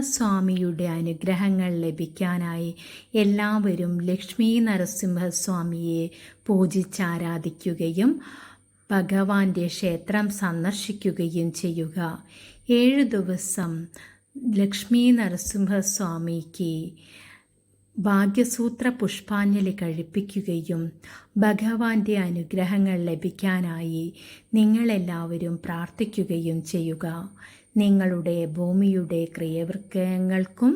നരസിംഹസ്വാമിയുടെ അനുഗ്രഹങ്ങൾ ലഭിക്കാനായി എല്ലാവരും ലക്ഷ്മി നരസിംഹസ്വാമിയെ പൂജിച്ചാരാധിക്കുകയും ഭഗവാന്റെ ക്ഷേത്രം സന്ദർശിക്കുകയും ചെയ്യുക. 7 ദിവസം ലക്ഷ്മി നരസിംഹസ്വാമിക്ക് ഭാഗ്യസൂത്ര പുഷ്പാഞ്ജലി കഴിപ്പിക്കുകയും ഭഗവാന്റെ അനുഗ്രഹങ്ങൾ ലഭിക്കാനായി നിങ്ങളെല്ലാവരും പ്രാർത്ഥിക്കുകയും ചെയ്യുക. നിങ്ങളുടെ ഭൂമിയുടെ ക്രിയവിക്രയങ്ങൾക്കും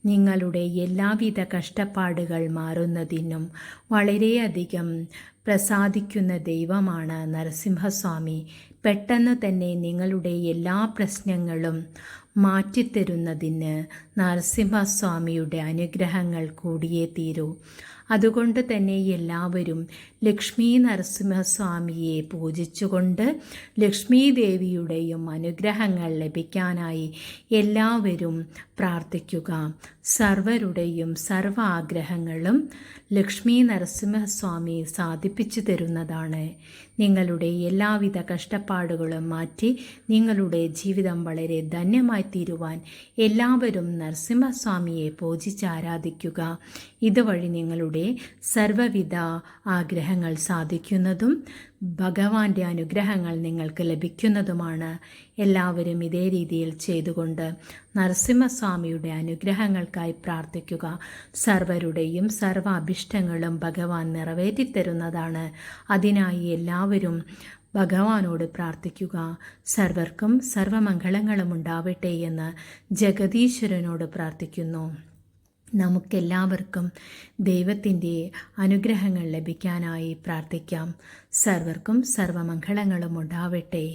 നിങ്ങളുടെ എല്ലാവിധ കഷ്ടപ്പാടുകൾ മാറുന്നതിനും വളരെയധികം പ്രസാദിക്കുന്ന ദൈവമാണ് നരസിംഹസ്വാമി. പെട്ടെന്ന് തന്നെ നിങ്ങളുടെ എല്ലാ പ്രശ്നങ്ങളും മാറ്റിത്തരുന്നതിന് നരസിംഹസ്വാമിയുടെ അനുഗ്രഹങ്ങൾ കൂടിയേ തീരൂ. അതുകൊണ്ട് തന്നെ എല്ലാവരും ലക്ഷ്മി നരസിംഹസ്വാമിയെ പൂജിച്ചുകൊണ്ട് ലക്ഷ്മി ദേവിയുടെയും അനുഗ്രഹങ്ങൾ ലഭിക്കാനായി എല്ലാവരും പ്രാർത്ഥിക്കുക. സർവരുടെയും സർവ ആഗ്രഹങ്ങളും ലക്ഷ്മി നരസിംഹസ്വാമി സാധിപ്പിച്ചു തരുന്നതാണ്. നിങ്ങളുടെ എല്ലാവിധ കഷ്ടപ്പാടുകളും മാറ്റി നിങ്ങളുടെ ജീവിതം വളരെ ധന്യമായി തീരുവാൻ എല്ലാവരും നരസിംഹസ്വാമിയെ പൂജിച്ച് ആരാധിക്കുക. ഇതുവഴി നിങ്ങളുടെ സർവ്വവിധ ആഗ്രഹങ്ങൾ സാധിക്കുന്നതും ഭഗവാന്റെ അനുഗ്രഹങ്ങൾ നിങ്ങൾക്ക് ലഭിക്കുന്നതുമാണ്. എല്ലാവരും ഇതേ രീതിയിൽ ചെയ്തുകൊണ്ട് നരസിംഹസ്വാമിയുടെ അനുഗ്രഹങ്ങൾക്കായി പ്രാർത്ഥിക്കുക. സർവരുടെയും സർവ്വ അഭിഷ്ടങ്ങളും ഭഗവാൻ നിറവേറ്റിത്തരുന്നതാണ്. അതിനായി എല്ലാവരും ഭഗവാനോട് പ്രാർത്ഥിക്കുക. സർവർക്കും സർവമംഗളങ്ങളും ഉണ്ടാവട്ടെ എന്ന് ജഗദീശ്വരനോട് പ്രാർത്ഥിക്കുന്നു. നമുക്കെല്ലാവർക്കും ദൈവത്തിൻ്റെ അനുഗ്രഹങ്ങൾ ലഭിക്കാനായി പ്രാർത്ഥിക്കാം. സർവർക്കും സർവമംഗളങ്ങളും ഉണ്ടാവട്ടെ.